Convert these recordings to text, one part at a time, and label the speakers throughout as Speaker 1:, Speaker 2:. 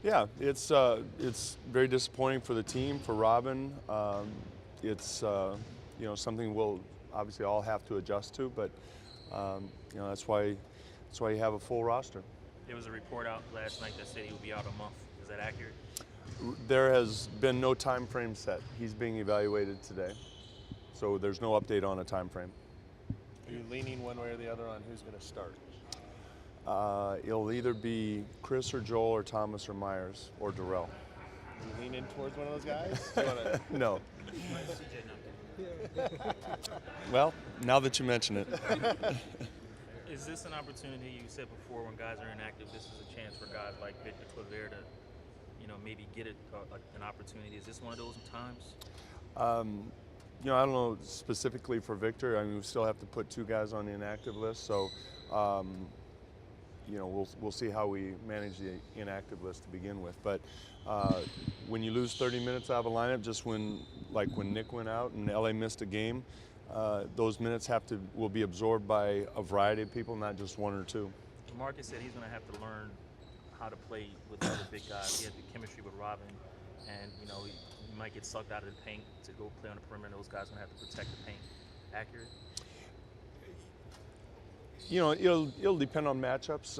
Speaker 1: Yeah, it's very disappointing for the team, for Robin. It's something we'll obviously all have to adjust to, but that's why you have a full roster.
Speaker 2: There was a report out last night that said he would be out a month. Is that accurate?
Speaker 1: There has been no time frame set. He's being evaluated today, so there's no update on a time frame.
Speaker 3: Are you leaning one way or the other on who's going to start?
Speaker 1: It'll either be Chris or Joel or Thomas or Myers or Darrell.
Speaker 3: Are you leaning towards one of those guys? Do you wanna...
Speaker 1: No. Well, now that you mention it.
Speaker 2: Is this an opportunity, you said before, when guys are inactive, this is a chance for guys like Victor Claver to, maybe get an opportunity? Is this one of those times?
Speaker 1: I don't know specifically for Victor. I mean, we still have to put 2 guys on the inactive list, so we'll see how we manage the inactive list to begin with. But when you lose 30 minutes out of a lineup, just when Nick went out and LA missed a game, those minutes will be absorbed by a variety of people, not just 1 or 2.
Speaker 2: Marcus said he's going to have to learn how to play with other big guys. He had the chemistry with Robin, and he might get sucked out of the paint to go play on the perimeter. Those guys are going to have to protect the paint. Accurate?
Speaker 1: It'll depend on matchups.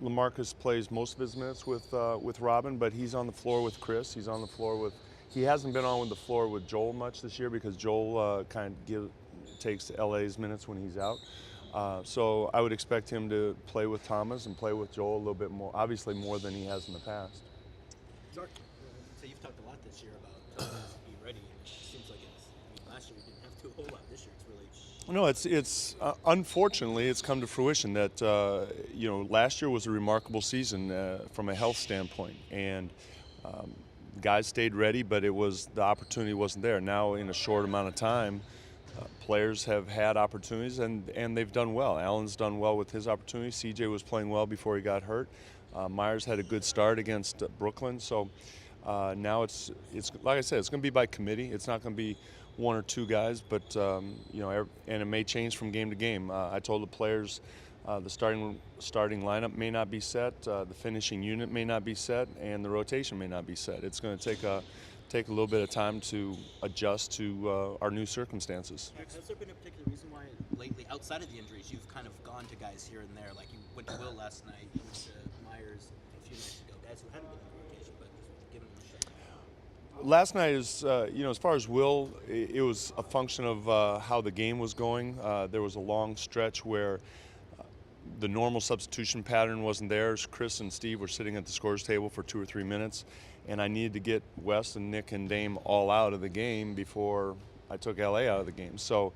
Speaker 1: LaMarcus plays most of his minutes with Robin, but he's on the floor with Chris. He's on the floor with. He hasn't been on the floor with Joel much this year because Joel takes LA's minutes when he's out. So I would expect him to play with Thomas and play with Joel a little bit more, obviously more than he has in the past.
Speaker 4: Zark, so you've talked a lot this year about Thomas being ready, and it seems like last year you didn't have to a whole lot. This year it's really.
Speaker 1: No, it's unfortunately it's come to fruition that last year was a remarkable season from a health standpoint, and guys stayed ready, but the opportunity wasn't there. Now in a short amount of time, players have had opportunities and they've done well. Allen's done well with his opportunity. CJ was playing well before he got hurt. Myers had a good start against Brooklyn, so now it's like I said, it's going to be by committee. It's not going to be 1 or 2 guys, but and it may change from game to game. I told the players the starting lineup may not be set, the finishing unit may not be set, and the rotation may not be set. It's going to take a little bit of time to adjust to our new circumstances.
Speaker 4: Has there been a particular reason why lately, outside of the injuries, you've kind of gone to guys here and there? Like you went to Will last night, you went to Myers a few nights ago, guys who hadn't been in the rotation, but just giving them a shot.
Speaker 1: Last night is, as far as Will, it was a function of how the game was going. There was a long stretch where the normal substitution pattern wasn't there. Chris and Steve were sitting at the scorer's table for 2 or 3 minutes, and I needed to get Wes and Nick and Dame all out of the game before I took LA out of the game. So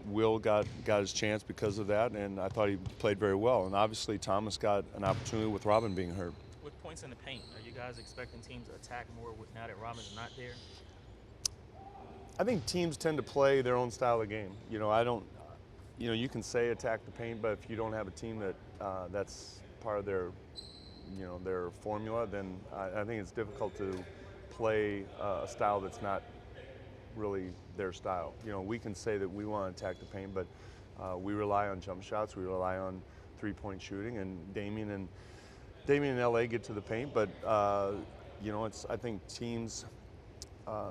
Speaker 1: Will got his chance because of that, and I thought he played very well. And obviously Thomas got an opportunity with Robin being hurt.
Speaker 2: With points in the paint, are you guys expecting teams to attack more now that Robin's not there?
Speaker 1: I think teams tend to play their own style of game. You can say attack the paint, but if you don't have a team that's part of their formula, then I think it's difficult to play a style that's not really their style. We can say that we want to attack the paint, but we rely on jump shots, we rely on 3-point shooting, and Damian and LA get to the paint, but I think teams,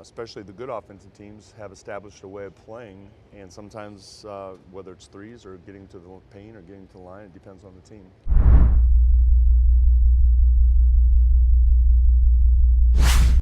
Speaker 1: especially the good offensive teams, have established a way of playing, and sometimes whether it's threes or getting to the paint or getting to the line, it depends on the team.